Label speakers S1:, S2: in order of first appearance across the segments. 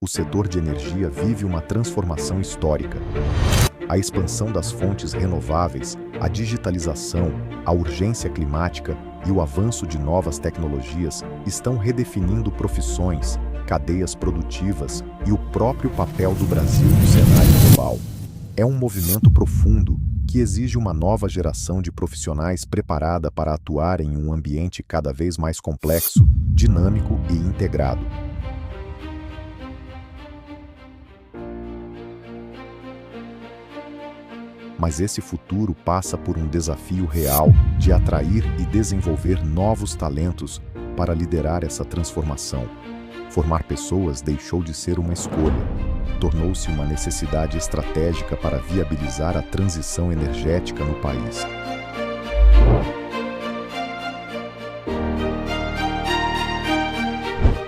S1: o setor de energia vive uma transformação histórica. A expansão das fontes renováveis, a digitalização, a urgência climática e o avanço de novas tecnologias estão redefinindo profissões, cadeias produtivas e o próprio papel do Brasil no cenário global. É um movimento profundo que exige uma nova geração de profissionais preparada para atuar em um ambiente cada vez mais complexo, dinâmico e integrado. Mas esse futuro passa por um desafio real de atrair e desenvolver novos talentos para liderar essa transformação. Formar pessoas deixou de ser uma escolha, tornou-se uma necessidade estratégica para viabilizar a transição energética no país.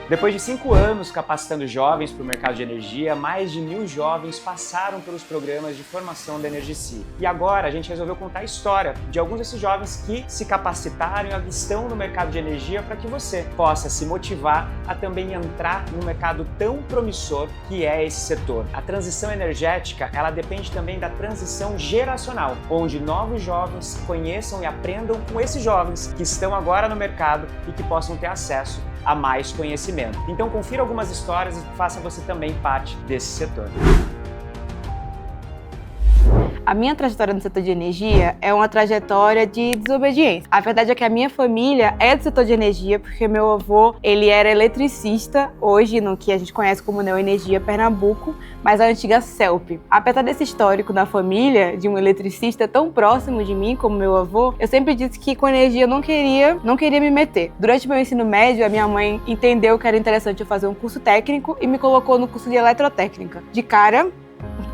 S2: Depois de 5 anos capacitando jovens para o mercado de energia, mais de 1.000 jovens passaram pelos programas de formação da Energici. E agora a gente resolveu contar a história de alguns desses jovens que se capacitaram e estão no mercado de energia para que você possa se motivar a também entrar no mercado tão promissor que é esse setor. A transição energética, ela depende também da transição geracional, onde novos jovens conheçam e aprendam com esses jovens que estão agora no mercado e que possam ter acesso a mais conhecimento. Então confira algumas histórias e faça você também parte desse setor.
S3: A minha trajetória no setor de energia é uma trajetória de desobediência. A verdade é que a minha família é do setor de energia porque meu avô, ele era eletricista, hoje no que a gente conhece como Neoenergia Pernambuco, mas a antiga CELP. Apesar desse histórico na família, de um eletricista tão próximo de mim como meu avô, eu sempre disse que com energia eu não queria me meter. Durante meu ensino médio, a minha mãe entendeu que era interessante eu fazer um curso técnico e me colocou no curso de eletrotécnica. De cara,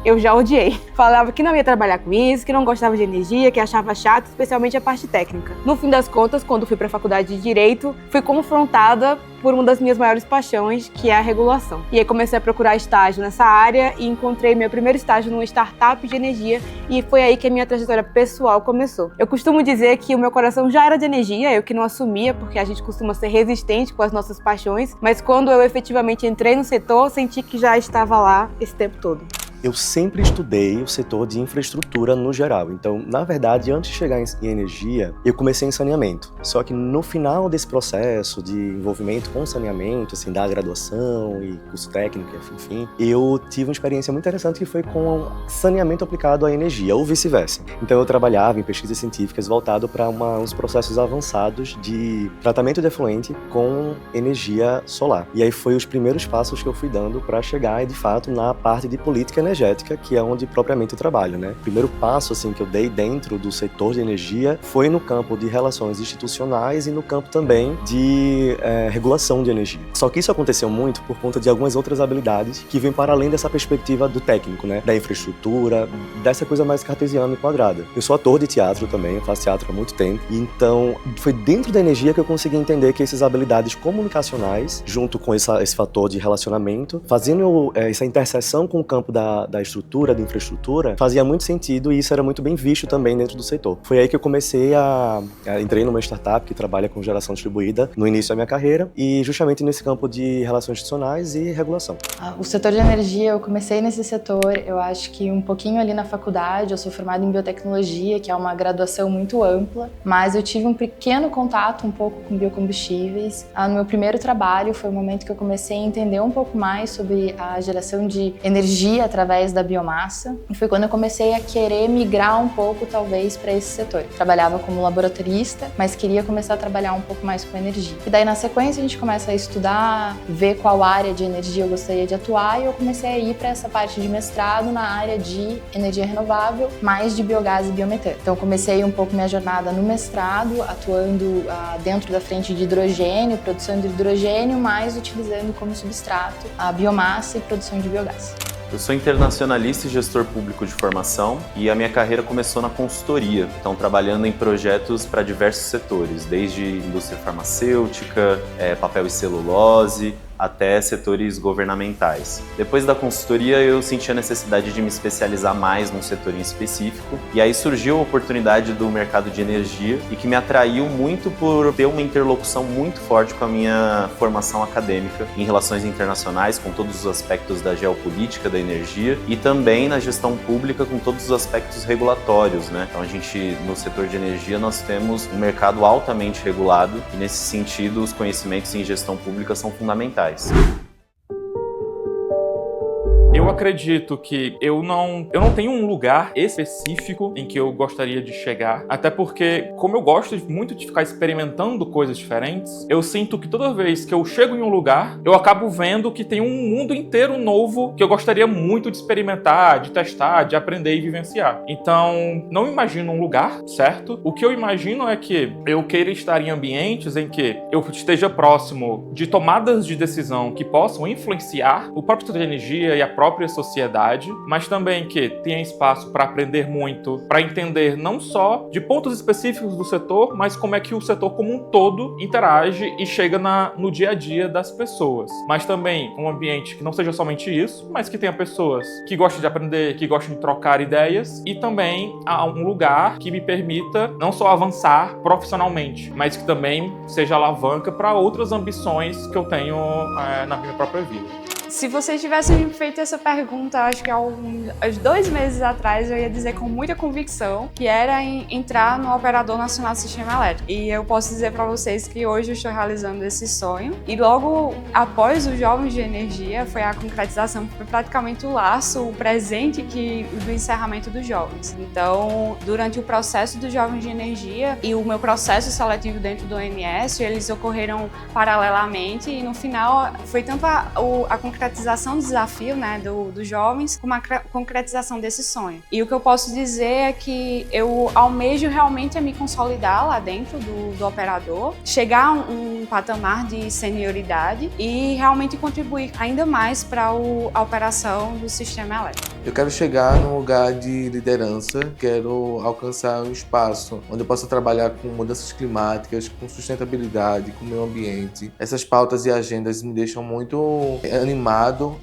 S3: eu já odiei. Falava que não ia trabalhar com isso, que não gostava de energia, que achava chato, especialmente a parte técnica. No fim das contas, quando fui para a faculdade de Direito, fui confrontada por uma das minhas maiores paixões, que é a regulação. E aí comecei a procurar estágio nessa área e encontrei meu primeiro estágio numa startup de energia e foi aí que a minha trajetória pessoal começou. Eu costumo dizer que o meu coração já era de energia, eu que não assumia, porque a gente costuma ser resistente com as nossas paixões, mas quando eu efetivamente entrei no setor, senti que já estava lá esse tempo todo.
S4: Eu sempre estudei o setor de infraestrutura no geral. Então, na verdade, antes de chegar em energia, eu comecei em saneamento. Só que no final desse processo de envolvimento com saneamento, assim, da graduação e curso técnico, enfim, eu tive uma experiência muito interessante que foi com saneamento aplicado à energia, ou vice-versa. Então, eu trabalhava em pesquisas científicas voltado para uns processos avançados de tratamento de efluente com energia solar. E aí foi os primeiros passos que eu fui dando para chegar, de fato, na parte de política energética, que é onde propriamente eu trabalho, né? O primeiro passo, assim, que eu dei dentro do setor de energia foi no campo de relações institucionais e no campo também de regulação de energia. Só que isso aconteceu muito por conta de algumas outras habilidades que vêm para além dessa perspectiva do técnico, né? Da infraestrutura, dessa coisa mais cartesiana e quadrada. Eu sou ator de teatro também, eu faço teatro há muito tempo, então foi dentro da energia que eu consegui entender que essas habilidades comunicacionais, junto com esse fator de relacionamento, fazendo essa interseção com o campo da estrutura, da infraestrutura, fazia muito sentido e isso era muito bem visto também dentro do setor. Foi aí que eu comecei entrei numa startup que trabalha com geração distribuída no início da minha carreira e justamente nesse campo de relações institucionais e regulação.
S5: O setor de energia, eu comecei nesse setor, eu acho que um pouquinho ali na faculdade, eu sou formada em biotecnologia, que é uma graduação muito ampla, mas eu tive um pequeno contato um pouco com biocombustíveis. No meu primeiro trabalho foi o momento que eu comecei a entender um pouco mais sobre a geração de energia através da biomassa, e foi quando eu comecei a querer migrar um pouco, talvez, para esse setor. Trabalhava como laboratorista, mas queria começar a trabalhar um pouco mais com energia. E daí, na sequência, a gente começa a estudar, ver qual área de energia eu gostaria de atuar, e eu comecei a ir para essa parte de mestrado na área de energia renovável, mais de biogás e biometano. Então, comecei um pouco minha jornada no mestrado, atuando dentro da frente de hidrogênio, produção de hidrogênio, mas utilizando como substrato a biomassa e produção de biogás.
S6: Eu sou internacionalista e gestor público de formação e a minha carreira começou na consultoria, então trabalhando em projetos para diversos setores, desde indústria farmacêutica, papel e celulose, até setores governamentais. Depois da consultoria, eu senti a necessidade de me especializar mais num setor em específico, e aí surgiu a oportunidade do mercado de energia e que me atraiu muito por ter uma interlocução muito forte com a minha formação acadêmica em relações internacionais, com todos os aspectos da geopolítica da energia e também na gestão pública com todos os aspectos regulatórios, né? Então a gente, no setor de energia, nós temos um mercado altamente regulado e nesse sentido os conhecimentos em gestão pública são fundamentais.
S7: Eu acredito que eu não tenho um lugar específico em que eu gostaria de chegar, até porque, como eu gosto muito de ficar experimentando coisas diferentes, eu sinto que toda vez que eu chego em um lugar, eu acabo vendo que tem um mundo inteiro novo que eu gostaria muito de experimentar, de testar, de aprender e vivenciar. Então, não imagino um lugar, certo? O que eu imagino é que eu queira estar em ambientes em que eu esteja próximo de tomadas de decisão que possam influenciar o próprio setor de energia e a própria sociedade, mas também que tenha espaço para aprender muito, para entender não só de pontos específicos do setor, mas como é que o setor como um todo interage e chega no dia a dia das pessoas. Mas também um ambiente que não seja somente isso, mas que tenha pessoas que gostem de aprender, que gostem de trocar ideias e também um lugar que me permita não só avançar profissionalmente, mas que também seja alavanca para outras ambições que eu tenho na minha própria vida.
S8: Se vocês tivessem me feito essa pergunta, acho que há uns 2 meses atrás, eu ia dizer com muita convicção que era entrar no Operador Nacional do Sistema Elétrico. E eu posso dizer para vocês que hoje eu estou realizando esse sonho. E logo após os Jovens de Energia, foi a concretização, foi praticamente o laço, o presente do encerramento dos Jovens. Então, durante o processo dos Jovens de Energia e o meu processo seletivo dentro do ONS, eles ocorreram paralelamente e no final foi tanto a concretização do desafio, né, dos jovens, como a concretização desse sonho. E o que eu posso dizer é que eu almejo realmente me consolidar lá dentro do operador, chegar a um patamar de senioridade e realmente contribuir ainda mais para a operação do sistema elétrico.
S9: Eu quero chegar num lugar de liderança, quero alcançar um espaço onde eu possa trabalhar com mudanças climáticas, com sustentabilidade, com o meio ambiente. Essas pautas e agendas me deixam muito animado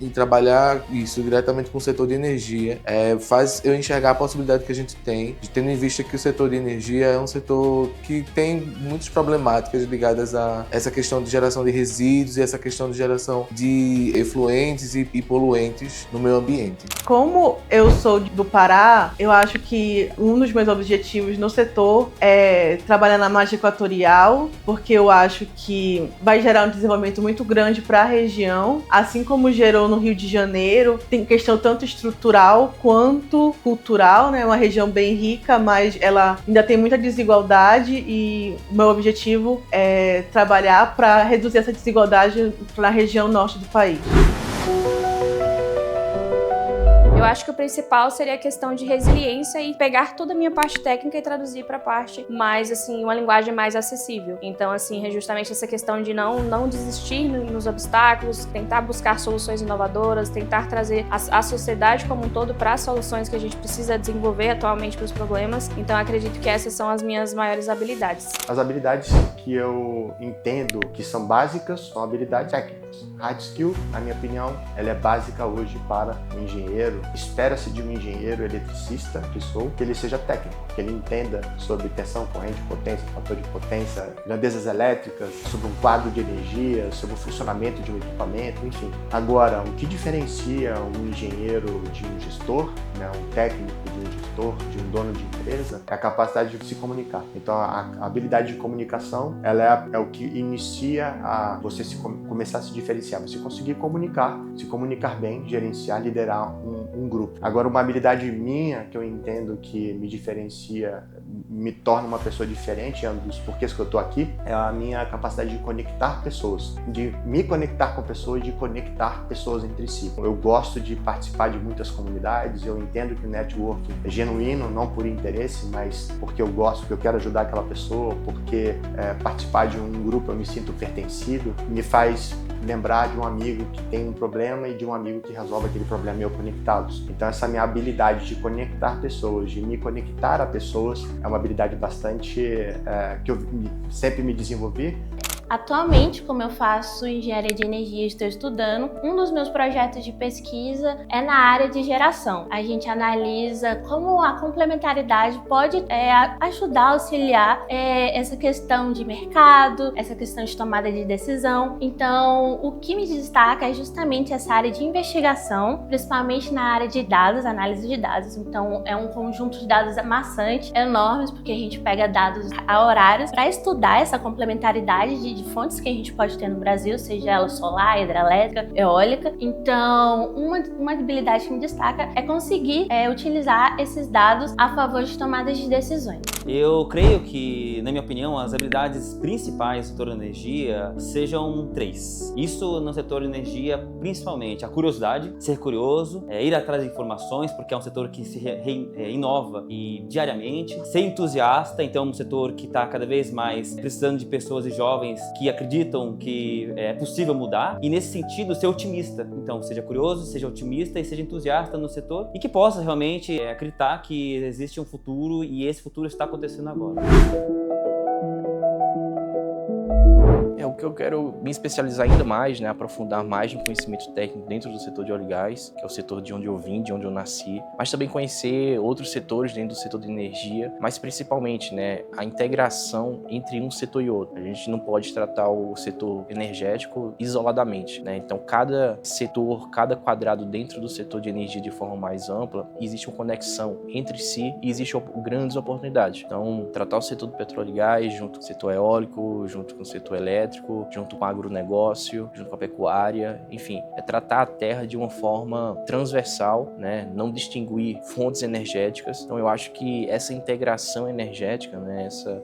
S9: em trabalhar isso diretamente com o setor de energia. Faz eu enxergar a possibilidade que a gente tem, de tendo em vista que o setor de energia é um setor que tem muitas problemáticas ligadas a essa questão de geração de resíduos e essa questão de geração de efluentes e poluentes no meio ambiente.
S10: Como eu sou do Pará, eu acho que um dos meus objetivos no setor é trabalhar na margem equatorial, porque eu acho que vai gerar um desenvolvimento muito grande para a região, assim como gerou no Rio de Janeiro. Tem questão tanto estrutural quanto cultural, né? Uma região bem rica, mas ela ainda tem muita desigualdade e o meu objetivo é trabalhar para reduzir essa desigualdade na região norte do país.
S11: Eu acho que o principal seria a questão de resiliência e pegar toda a minha parte técnica e traduzir para a parte mais, assim, uma linguagem mais acessível. Então, assim, é justamente essa questão de não desistir nos obstáculos, tentar buscar soluções inovadoras, tentar trazer a sociedade como um todo para as soluções que a gente precisa desenvolver atualmente para os problemas. Então, acredito que essas são as minhas maiores habilidades.
S12: As habilidades que eu entendo que são básicas são habilidades técnicas. Hard skill, na minha opinião, ela é básica hoje para um engenheiro. Espera-se de um engenheiro eletricista, que sou, que ele seja técnico, que ele entenda sobre tensão, corrente, potência, fator de potência, grandezas elétricas, sobre um quadro de energia, sobre o funcionamento de um equipamento, enfim. Agora, o que diferencia um engenheiro de um gestor, né, um técnico de um gestor, de um dono de empresa, é a capacidade de se comunicar. Então, a habilidade de comunicação, ela é o que inicia a você começar a se diferenciar, você conseguir se comunicar bem, gerenciar, liderar um grupo. Agora, uma habilidade minha, que eu entendo que me diferencia, me torna uma pessoa diferente, é um dos porquês que eu estou aqui, é a minha capacidade de conectar pessoas, de me conectar com pessoas, de conectar pessoas entre si. Eu gosto de participar de muitas comunidades, eu entendo que o networking é genuíno, não por interesse, mas porque eu gosto, porque eu quero ajudar aquela pessoa, porque participar de um grupo eu me sinto pertencido, me faz lembrar de um amigo que tem um problema e de um amigo que resolve aquele problema e eu conectados. Então essa minha habilidade de conectar pessoas, de me conectar a pessoas, é uma habilidade bastante que eu sempre me desenvolvi.
S11: Atualmente, como eu faço engenharia de energia e estou estudando, um dos meus projetos de pesquisa é na área de geração. A gente analisa como a complementaridade pode ajudar, auxiliar essa questão de mercado, essa questão de tomada de decisão. Então, o que me destaca é justamente essa área de investigação, principalmente na área de dados, análise de dados. Então, é um conjunto de dados maçante, enormes, porque a gente pega dados a horários para estudar essa complementaridade de fontes que a gente pode ter no Brasil, seja ela solar, hidrelétrica, eólica. Então, uma habilidade que me destaca é conseguir utilizar esses dados a favor de tomadas de decisões.
S13: Eu creio que, na minha opinião, as habilidades principais do setor de energia sejam 3. Isso no setor de energia, principalmente a curiosidade, ser curioso, ir atrás de informações, porque é um setor que se inova diariamente, ser entusiasta, então um setor que está cada vez mais precisando de pessoas e jovens que acreditam que é possível mudar, e nesse sentido ser otimista. Então seja curioso, seja otimista e seja entusiasta no setor e que possa realmente acreditar que existe um futuro e esse futuro está acontecendo agora.
S14: O que eu quero me especializar ainda mais, aprofundar mais no conhecimento técnico dentro do setor de óleo e gás, que é o setor de onde eu vim, de onde eu nasci, mas também conhecer outros setores dentro do setor de energia, mas principalmente a integração entre um setor e outro. A gente não pode tratar o setor energético isoladamente, Então cada setor, cada quadrado dentro do setor de energia de forma mais ampla, existe uma conexão entre si e existem grandes oportunidades. Então tratar o setor do petróleo e gás junto com o setor eólico, junto com o setor elétrico, junto com o agronegócio, junto com a pecuária, enfim, é tratar a terra de uma forma transversal, não distinguir fontes energéticas. Então eu acho que essa integração energética,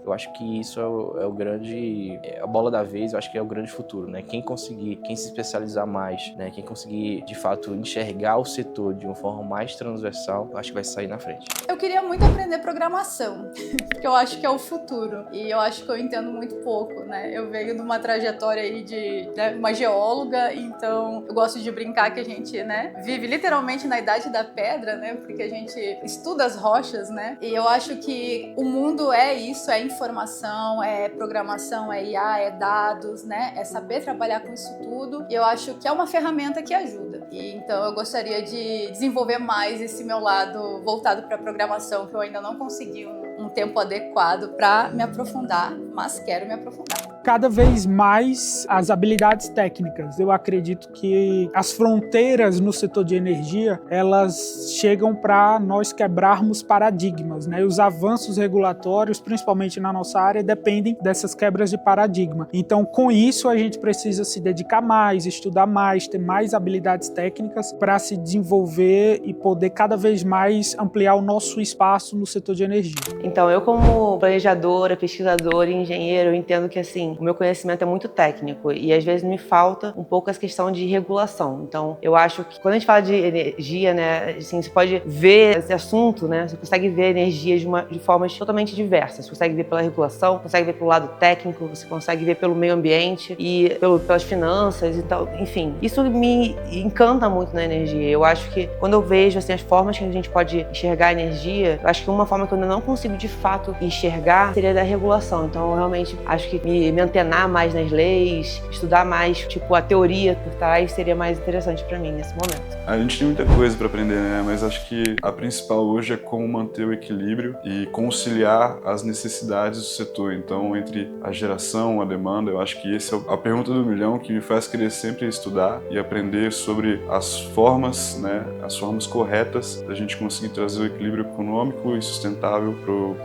S14: eu acho que isso é o grande, a bola da vez, eu acho que é o grande futuro, Quem se especializar mais, quem conseguir de fato enxergar o setor de uma forma mais transversal, eu acho que vai sair na frente.
S15: Eu queria muito aprender programação, porque eu acho que é o futuro e eu acho que eu entendo muito pouco, Eu venho de uma trajetória aí de uma geóloga, então eu gosto de brincar que a gente, vive literalmente na idade da pedra, porque a gente estuda as rochas, E eu acho que o mundo é isso, é informação, é programação, é IA, é dados, É saber trabalhar com isso tudo. E eu acho que é uma ferramenta que ajuda. E então eu gostaria de desenvolver mais esse meu lado voltado para a programação, que eu ainda não consegui um tempo adequado para me aprofundar, mas quero me aprofundar.
S16: Cada vez mais as habilidades técnicas. Eu acredito que as fronteiras no setor de energia, elas chegam para nós quebrarmos paradigmas, E os avanços regulatórios, principalmente na nossa área, dependem dessas quebras de paradigma. Então, com isso, a gente precisa se dedicar mais, estudar mais, ter mais habilidades técnicas para se desenvolver e poder cada vez mais ampliar o nosso espaço no setor de energia.
S3: Então, eu como planejadora, pesquisadora e engenheiro, eu entendo que, o meu conhecimento é muito técnico e às vezes me falta um pouco essa questão de regulação. Então, eu acho que quando a gente fala de energia, você pode ver esse assunto, Você consegue ver energia de formas totalmente diversas. Você consegue ver pela regulação, consegue ver pelo lado técnico, você consegue ver pelo meio ambiente e pelas finanças e tal. Enfim, isso me encanta muito na energia. Eu acho que quando eu vejo as formas que a gente pode enxergar a energia, eu acho que uma forma que eu ainda não consigo de fato enxergar seria da regulação. Então, eu realmente acho que me antenar mais nas leis, estudar mais, a teoria por trás seria mais interessante para mim nesse momento.
S17: A gente tem muita coisa para aprender, mas acho que a principal hoje é como manter o equilíbrio e conciliar as necessidades do setor. Então, entre a geração, a demanda, eu acho que essa é a pergunta do milhão que me faz querer sempre estudar e aprender sobre as formas, as formas corretas da gente conseguir trazer o equilíbrio econômico e sustentável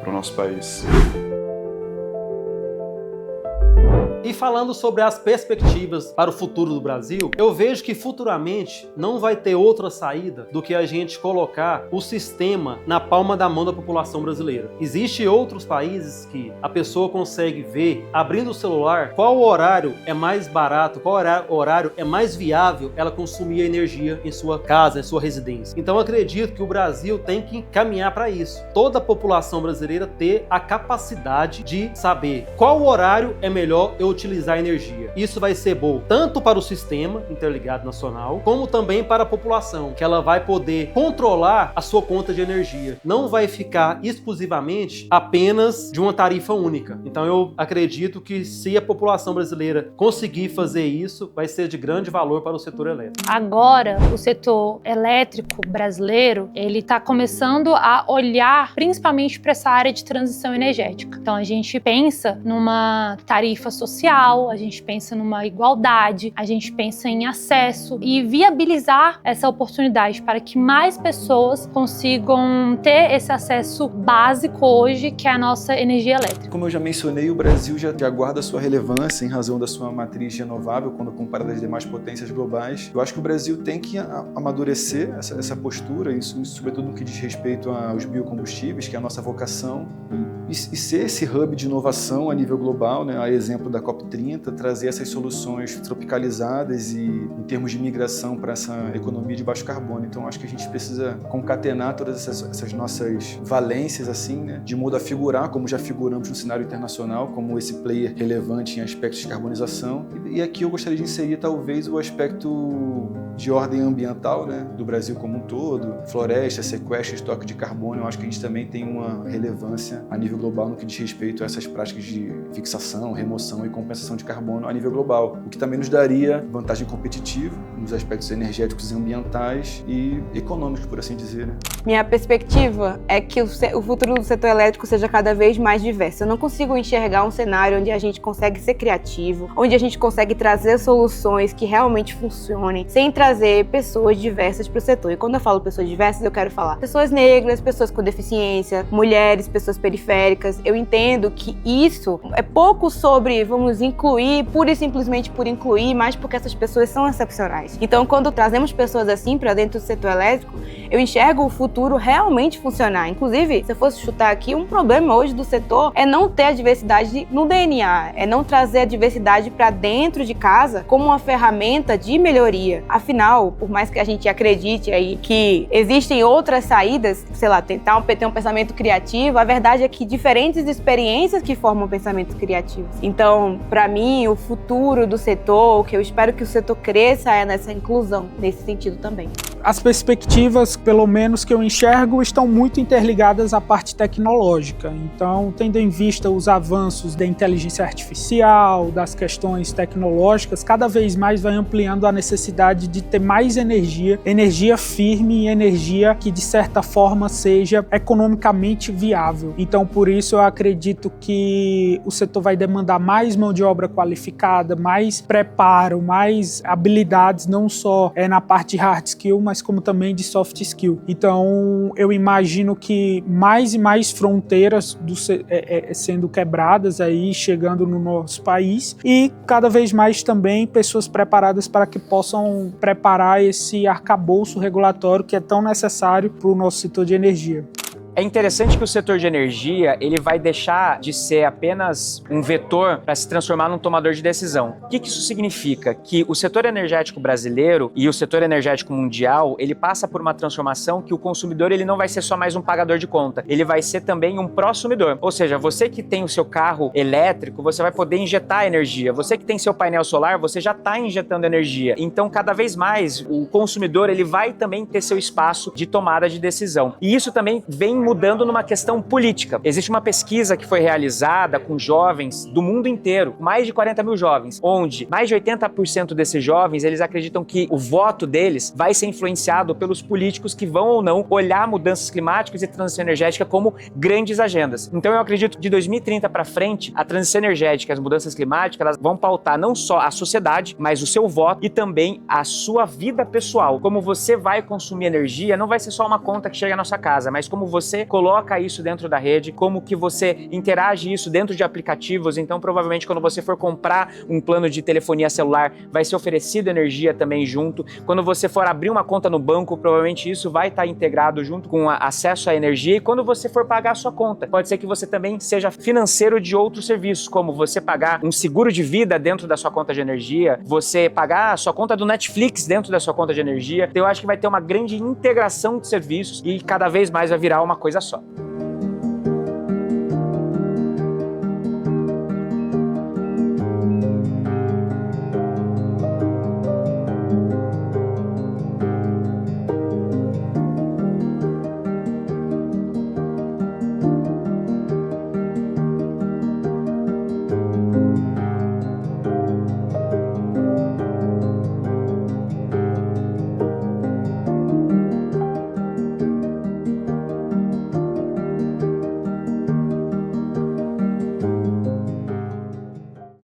S17: para o nosso país.
S18: E falando sobre as perspectivas para o futuro do Brasil, eu vejo que futuramente não vai ter outra saída do que a gente colocar o sistema na palma da mão da população brasileira. Existem outros países que a pessoa consegue ver, abrindo o celular, qual horário é mais barato, qual horário é mais viável ela consumir a energia em sua casa, em sua residência. Então eu acredito que o Brasil tem que caminhar para isso. Toda a população brasileira ter a capacidade de saber qual horário é melhor eu utilizar energia. Isso vai ser bom tanto para o sistema interligado nacional, como também para a população, que ela vai poder controlar a sua conta de energia. Não vai ficar exclusivamente apenas de uma tarifa única. Então eu acredito que se a população brasileira conseguir fazer isso, vai ser de grande valor para o setor elétrico.
S19: Agora, o setor elétrico brasileiro, ele está começando a olhar principalmente para essa área de transição energética. Então a gente pensa numa tarifa social, a gente pensa numa igualdade, a gente pensa em acesso e viabilizar essa oportunidade para que mais pessoas consigam ter esse acesso básico hoje, que é a nossa energia elétrica.
S20: Como eu já mencionei, o Brasil já guarda sua relevância em razão da sua matriz renovável quando comparado às demais potências globais. Eu acho que o Brasil tem que amadurecer essa postura, isso sobretudo no que diz respeito aos biocombustíveis, que é a nossa vocação, e ser esse hub de inovação a nível global, né, a exemplo da COP30, trazer essas soluções tropicalizadas e em termos de migração para essa economia de baixo carbono. Então acho que a gente precisa concatenar todas essas nossas valências assim, né, de modo a figurar, como já figuramos no cenário internacional, como esse player relevante em aspectos de carbonização. E aqui eu gostaria de inserir talvez o aspecto de ordem ambiental, né, do Brasil como um todo, floresta, sequestro, estoque de carbono. Eu acho que a gente também tem uma relevância a nível global no que diz respeito a essas práticas de fixação, remoção e compensação de carbono a nível global, o que também nos daria vantagem competitiva nos aspectos energéticos e ambientais e econômicos, por assim dizer, né?
S3: Minha perspectiva é que o futuro do setor elétrico seja cada vez mais diverso. Eu não consigo enxergar um cenário onde a gente consegue ser criativo, onde a gente consegue trazer soluções que realmente funcionem, sem trazer pessoas diversas para o setor. E quando eu falo pessoas diversas, eu quero falar pessoas negras, pessoas com deficiência, mulheres, pessoas periféricas. Eu entendo que isso é pouco sobre, vamos incluir, pura e simplesmente por incluir, mas porque essas pessoas são excepcionais. Então, quando trazemos pessoas assim para dentro do setor elétrico, eu enxergo o futuro realmente funcionar. Inclusive, se eu fosse chutar aqui, um problema hoje do setor é não ter a diversidade no DNA, é não trazer a diversidade para dentro de casa como uma ferramenta de melhoria. Afinal, por mais que a gente acredite aí que existem outras saídas, sei lá, tentar ter um pensamento criativo, a verdade é que diferentes experiências que formam pensamentos criativos. Então, para mim, o futuro do setor, o que eu espero que o setor cresça é nessa inclusão, nesse sentido também.
S16: As perspectivas, pelo menos que eu enxergo, estão muito interligadas à parte tecnológica. Então, tendo em vista os avanços da inteligência artificial, das questões tecnológicas, cada vez mais vai ampliando a necessidade de ter mais energia firme e energia que, de certa forma, seja economicamente viável. Então, por isso, eu acredito que o setor vai demandar mais mão de obra qualificada, mais preparo, mais habilidades, não só na parte de hard skill, mas como também de soft skill. Então, eu imagino que mais e mais fronteiras sendo quebradas aí, chegando no nosso país, e cada vez mais também pessoas preparadas para que possam preparar esse arcabouço regulatório que é tão necessário para o nosso setor de energia.
S2: É interessante que o setor de energia ele vai deixar de ser apenas um vetor para se transformar num tomador de decisão. O que isso significa? Que o setor energético brasileiro e o setor energético mundial, ele passa por uma transformação que o consumidor ele não vai ser só mais um pagador de conta, ele vai ser também um prosumidor. Ou seja, você que tem o seu carro elétrico, você vai poder injetar energia. Você que tem seu painel solar, você já está injetando energia. Então, cada vez mais, o consumidor ele vai também ter seu espaço de tomada de decisão. E isso também vem mudando numa questão política. Existe uma pesquisa que foi realizada com jovens do mundo inteiro, mais de 40 mil jovens, onde mais de 80% desses jovens, eles acreditam que o voto deles vai ser influenciado pelos políticos que vão ou não olhar mudanças climáticas e transição energética como grandes agendas. Então eu acredito que de 2030 para frente, a transição energética, as mudanças climáticas, elas vão pautar não só a sociedade, mas o seu voto e também a sua vida pessoal. Como você vai consumir energia, não vai ser só uma conta que chega na sua casa, mas como você coloca isso dentro da rede, como que você interage isso dentro de aplicativos. Então, provavelmente, quando você for comprar um plano de telefonia celular, vai ser oferecido energia também junto. Quando você for abrir uma conta no banco, provavelmente isso vai estar integrado junto com acesso à energia. E quando você for pagar a sua conta, pode ser que você também seja financeiro de outros serviços, como você pagar um seguro de vida dentro da sua conta de energia, você pagar a sua conta do Netflix dentro da sua conta de energia. Então, eu acho que vai ter uma grande integração de serviços e cada vez mais vai virar uma coisa só.